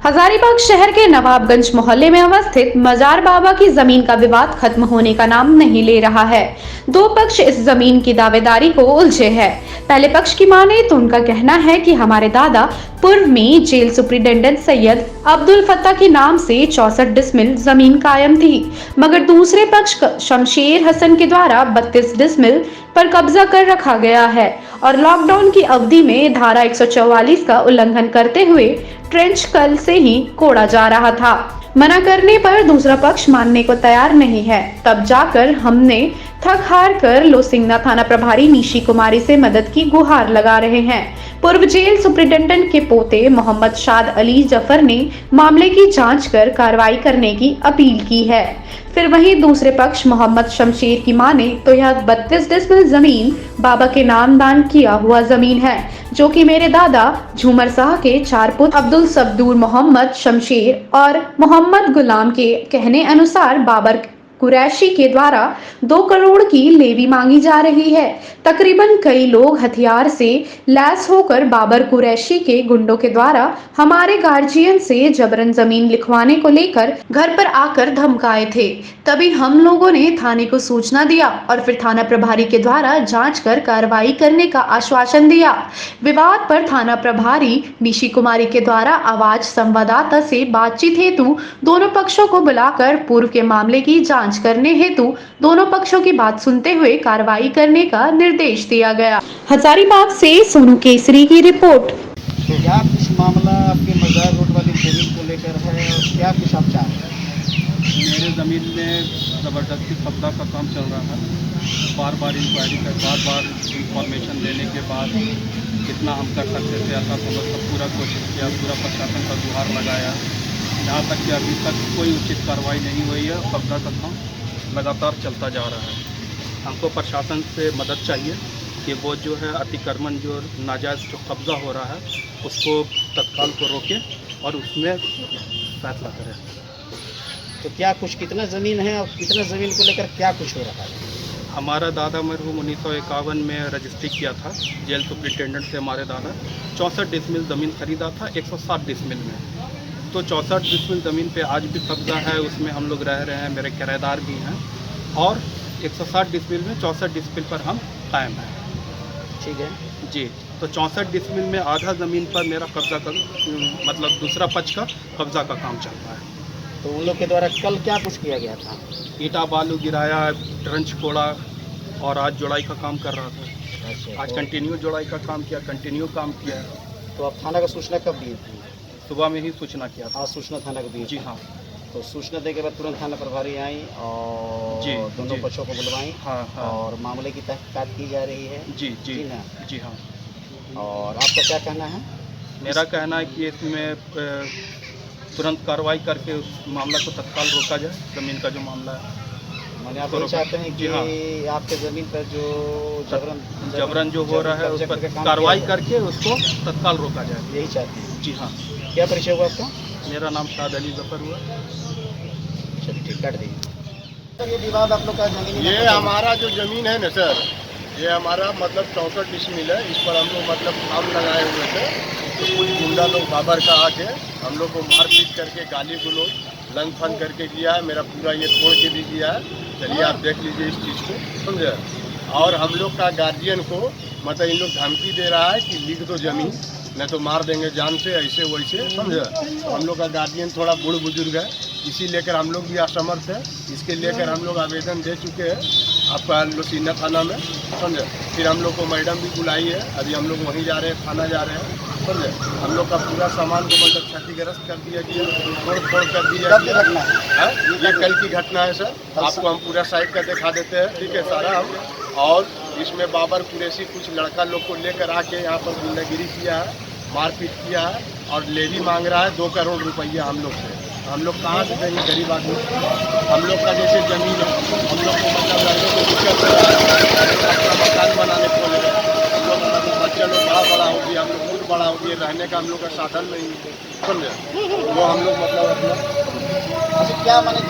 हजारीबाग शहर के नवाबगंज मोहल्ले में अवस्थित मजार बाबा की जमीन का विवाद खत्म होने का नाम नहीं ले रहा है। दो पक्ष इस जमीन की दावेदारी को उलझे हैं। पहले पक्ष की माने तो उनका कहना है कि हमारे दादा पूर्व में जेल सुप्रिंटेंडेंट सैयद अब्दुल फत्ता के नाम से 64 डिसमिल जमीन कायम थी, मगर दूसरे पक्ष शमशेर हसन के द्वारा 32 डिसमिल पर कब्जा कर रखा गया है और लॉकडाउन की अवधि में धारा 144 का उल्लंघन करते हुए ट्रेंच कल से ही कोड़ा जा रहा था। मना करने पर दूसरा पक्ष मानने को तैयार नहीं है। तब जाकर हमने थक हार कर लोसिंगना थाना प्रभारी निशी कुमारी से मदद की गुहार लगा रहे हैं। पूर्व जेल सुप्रिंटेंडेंट के पोते मोहम्मद शाद अली जफर ने मामले की जांच कर कार्रवाई करने की अपील की है। फिर वहीं दूसरे पक्ष मोहम्मद शमशेर की माने तो यह 32 डिसमिल जमीन बाबा के नाम दान किया हुआ जमीन है, जो कि मेरे दादा झूमर शाह के 4 पुत्र अब्दुल सब्दूर मोहम्मद शमशेर और मोहम्मद गुलाम के कहने अनुसार बाबर कुरैशी के द्वारा 2 करोड़ की लेवी मांगी जा रही है। तकरीबन कई लोग हथियार से लैस होकर बाबर कुरैशी के गुंडों के द्वारा हमारे गार्जियन से जबरन जमीन लिखवाने को लेकर घर पर आकर धमकाए थे। तभी हम लोगों ने थाने को सूचना दिया और फिर थाना प्रभारी के द्वारा जांच कर कार्रवाई करने का आश्वासन दिया। विवाद पर थाना प्रभारी निशी कुमारी के द्वारा आवाज संवाददाता से बातचीत हेतु दोनों पक्षों को बुलाकर पूर्व के मामले की जांच करने हेतु दोनों पक्षों की बात सुनते हुए कार्रवाई करने का निर्देश दिया गया। हजारीबाग से सोनू केसरी की रिपोर्ट। क्या कुछ मामला आपके मजार रोड वाली जमीन को लेकर है और क्या कुछ आप चाह रहे हैं? मेरे ज़मीन में ज़बरदस्ती कब्जा का काम चल रहा है। बार बार इंक्वायरी कर बार इंफॉर्मेशन लेने के बाद कितना हम कर सकते थे ऐसा समझ कर पूरा कोशिश किया, पूरा प्रशासन का गुहार लगाया। यहाँ तक कि अभी तक कोई उचित कार्रवाई नहीं हुई है। कब्जा का काम लगातार चलता जा रहा है। हमको प्रशासन से मदद चाहिए कि वो जो है अतिक्रमण जो नाजायज़ जो कब्ज़ा हो रहा है उसको तत्काल को रोके और उसमें फैसला करें। तो क्या कुछ कितना ज़मीन है और कितना ज़मीन को लेकर क्या कुछ हो रहा है? हमारा दादा मरहूम 1951 में रजिस्ट्री किया था जेल सुप्रिंटेंडेंट से। हमारे दादा 64 डिसमिल ज़मीन खरीदा था 107 डिसमिल में। तो 64 डिसमिल ज़मीन पे आज भी कब्ज़ा है, उसमें हम लोग रह रहे हैं, मेरे किराएदार भी हैं और 160 डिसमिल में 64 डिसमिल पर हम कायम हैं। ठीक है जी, तो 64 डिसमिल में आधा ज़मीन पर मेरा कब्ज़ा का मतलब दूसरा पक्ष का कब्ज़ा का काम चल रहा है। तो उन लोग के द्वारा कल क्या कुछ किया गया था? ईटा बालू गिराया, ट्रंच कोड़ा और आज जोड़ाई का काम कर रहा था। अच्छा, आज कंटिन्यू जोड़ाई का काम किया, कंटिन्यू काम किया। तो आप थाना का सूचना कब दिए थे? सुबह में ही सूचना किया था। आज सूचना थाना को दी? जी हाँ। तो सूचना देने के बाद तुरंत थाना प्रभारी आई और जी, दोनों जी। पक्षों को बुलवाई। हाँ। और मामले की तहकीकात की जा रही है। जी ना? जी हाँ। और आपका क्या कहना है? मेरा कहना है कि इसमें तुरंत कार्रवाई करके उस मामला को तत्काल रोका जाए। ज़मीन का जो मामला है मैंने आप ये चाहते हैं कि हाँ। आपके ज़मीन पर जो जबरन जो हो रहा है उस पर कार्रवाई करके उसको तत्काल रोका जाए। यही चाहते हैं? जी हाँ। क्या परिचय हुआ आपका? मेरा नाम शाद अली जफर हुआ। चलिए ठीक, काट दीजिए। सर ये विवाद आप लोग का जमीन? ये हमारा जो ज़मीन है ना सर, ये हमारा मतलब 64 डिसमिल है। इस पर हम लोग मतलब काम लगाए हुए थे, तो कुछ गुंडा लोग बाबर का आके हम लोग को मारपीट करके गाली गलौज लंग फन करके किया है। मेरा पूरा ये तोड़ के भी किया है। चलिए आप देख लीजिए इस चीज़ को, समझे। और हम लोग का गार्जियन को मतलब इन लोग धमकी दे रहा है कि लिख दो ज़मीन, नहीं तो मार देंगे जान से, ऐसे वैसे, समझे। हम लोग का गार्जियन थोड़ा बूढ़ बुजुर्ग है, इसी लेकर हम लोग भी असमर्थ है। इसके लेकर हम लोग आवेदन दे चुके हैं आपका लोसिंगना थाना में, समझे। फिर हम लोग को मैडम भी बुलाई है, अभी हम लोग वहीं जा रहे हैं, थाना जा रहे हैं, समझे। हम लोग का पूरा सामान को मतलब क्षतिग्रस्त कर दिया गया, तोड़ फोड़ कर दिया गया। घटना है ये कल की घटना है सर। आपको हम पूरा साइड का दिखा देते हैं, ठीक है सारा हम। और इसमें बाबर कुरैशी कुछ लड़का लोग को लेकर आके यहाँ पर गुंडागिरी किया है, मारपीट किया है और लेवी मांग रहा है 2 करोड़ रुपया हम लोग से। हम लोग कहाँ से देंगे गरीब आदमी? हम लोग का जैसे ज़मीन है, हम लोग को मतलब रहने को दिक्कत है, अपना मकान बनाने को ले हम लोग मतलब बच्चे लोग बड़ा हो गया, हम लोग खुद बड़ा हो गया, रहने का हम लोग का साधन नहीं है, समझे। वो हम लोग मतलब अपना क्या माने कि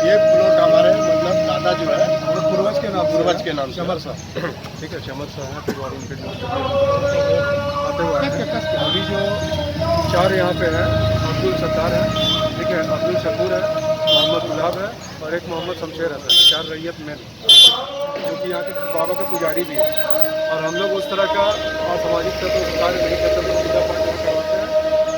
ये प्लॉट हमारे मतलब दादा जो है पूर्वज के नाम चमर साहब, ठीक है, चमर साहब है। फिर और उनके अभी जो चार यहाँ पे हैं, अब्दुल सत्तार है, ठीक है, अब्दुल शकूर है, मोहम्मद गुलाब है और एक मोहम्मद शमशेर हसन है। 4 रैयत में जो कि यहाँ के बाबा का पुजारी भी है। और हम लोग उस तरह का असामाजिक तत्व कार्य नहीं करते, पूजा पाठ नहीं करवाते हैं।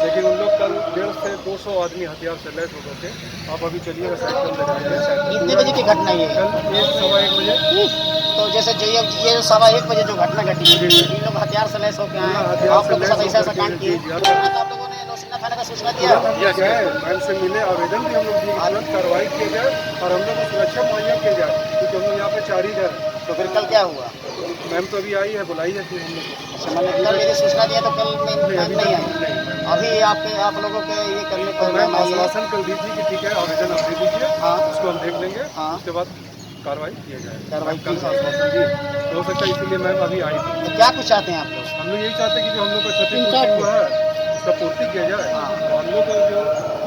लेकिन उन लोग कल 150 से 200 आदमी हथियार से लैस हो गए थे। आप अभी चलिएगा साइड पर लगाइए। कितने बजे की घटना ये है? कल 1-1:15 बजे। तो जैसे जो ये 1:15 बजे जो घटना घटी है, इन लोग हथियार से लैस होकर आए हैं, आप लोग के साथ ऐसा कांड किए, तो आप लोगों ने नौसेना थाने का सूचना दिया? मैम से मिले, आवेदन भी हम लोग दिए, तुरंत कार्रवाई किया जाए और हम लोग को सुरक्षा मुहैया किया जाए, क्योंकि हम लोग यहाँ पे 4 ही घर। तो फिर कल क्या हुआ? मैम तो अभी आई है, बुलाई है फिर हम लोग। अच्छा, मतलब कल मेरी सूचना दिया तो कल मैम नहीं आई। अभी आप लोगों के ये करने पर मैम मैम आई है? आश्वासन कर दी थी कि ठीक है, आवेदन आप दे दीजिए, हाँ। उसको हम देख लेंगे, हाँ। उसके बाद कार्रवाई किया जाए। कार्रवाई कल की जाए। आश्वासन दी, तो हो सकता है इसीलिए मैम अभी आई थी। तो क्या कुछ चाहते हैं आप लोग? हम लोग यही चाहते हैं कि जो हम लोग का क्षतिपूर्ति हुआ है उसका पूर्ति किया जाए। और हम लोग का जो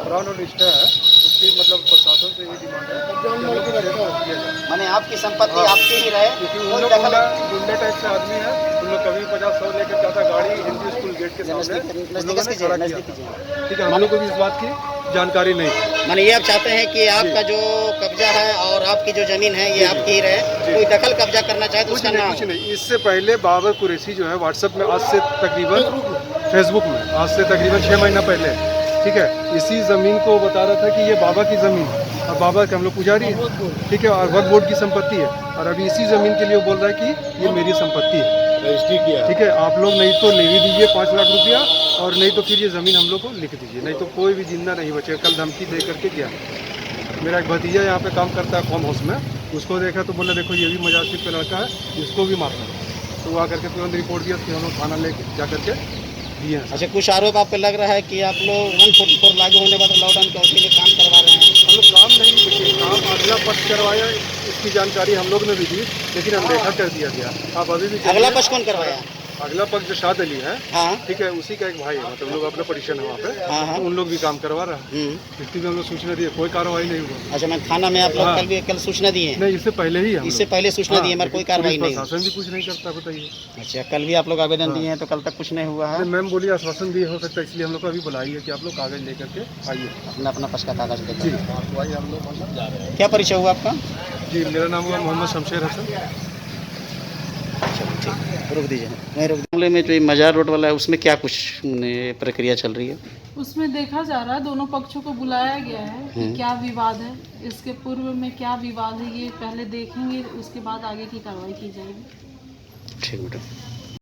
प्राण और निष्ठा है उसकी मतलब प्रशासन से ये डिमांड है कि हम लोग को गिरफ्तार किया जाए। माने आपकी संपत्ति आपकी ही रहे, क्योंकि कोई उन लोग दखल गुंडा टाइप से आदमी है, उन लोग कभी 50-100 लेकर जाता गाड़ी हिंदी स्कूल गेट के सामने उन लोगों ने खड़ा किया था। ठीक है, हम लोग को भी इस बात की जानकारी नहीं थी। माने ये आप चाहते हैं कि आपका जो कब्जा है और आपकी जो जमीन है ये आपकी ही रहे, कोई दखल कब्जा करना चाहे तो उसका नाम? कुछ नहीं। इससे पहले बाबर कुरैशी जो है व्हाट्सएप में आज से तकरीबन फेसबुक में आज से तकरीबन 6 महीना पहले, ठीक है, इसी ज़मीन को बता रहा था कि ये बाबा की ज़मीन है और बाबा के हम लोग पुजारी है, ठीक है, और वक्फ बोर्ड की संपत्ति है। और अभी इसी ज़मीन के लिए वो बोल रहा है कि ये मेरी संपत्ति है, रजिस्ट्री किया। ठीक है, आप लोग नहीं तो ले भी दीजिए 5 लाख रुपया और नहीं तो फिर ये ज़मीन हम लोग को लिख दीजिए, नहीं तो कोई भी जिंदा नहीं बचेगा। कल धमकी दे करके गया। मेरा एक भतीजा यहाँ पे काम करता है फार्म हाउस में, उसको देखा तो बोला देखो ये भी मजासिब का लड़का है, इसको भी मारना है। तो वो आकर के तुरंत रिपोर्ट दिया, फिर हम लोग थाना ले जा करके दिए हैं। अच्छा, कुछ आरोप आप पे लग रहा है कि आप लोग 144 लागू होने के बाद लॉकडाउन के अवधि में काम करवा रहे हैं? हम लोग काम नहीं, देखिए काम अगला पक्ष करवाया, इसकी जानकारी हम लोग ने भी दी, लेकिन अनदेखा कर दिया गया। आप अभी भी अगला पक्ष कौन करवाया? अगला पक्ष जो शाद अली है, हाँ ठीक है, उसी का एक भाई है, मतलब लोग अपना परिशन है वहाँ पे, हाँ हाँ। तो उन लोग भी काम करवा रहा है। इसकी भी हम लोग सूचना दिए, कोई कार्रवाई नहीं हुआ। अच्छा, मैं थाना में आप लोग हाँ। कल सूचना दिए हैं? नहीं, इससे पहले ही हम इससे लोग- पहले सूचना हाँ, दी है मगर कोई कार्रवाई पुलिस नहीं? प्रशासन भी कुछ नहीं करता, बताइए। अच्छा, कल भी आप लोग आवेदन दिए हैं तो कल तक कुछ नहीं हुआ है? मैम बोली आश्वासन दिए, हो सकता है इसलिए हम लोग को अभी बुलाई है कि आप लोग कागज लेकर के आइए। अपना अपना पक्ष का कागज जी देकर। वही हम लोग मतलब जा रहे हैं। क्या परिचय हुआ आपका? जी, मेरा नाम हुआ मोहम्मद शमशेर हसन। ठीक, रुक दीजिए, वहीं रुक। मामले में जो ये मजार रोड वाला है उसमें क्या कुछ प्रक्रिया चल रही है? उसमें देखा जा रहा है, दोनों पक्षों को बुलाया गया है कि क्या विवाद है, इसके पूर्व में क्या विवाद है ये पहले देखेंगे, उसके बाद आगे की कार्रवाई की जाएगी। ठीक बेटा।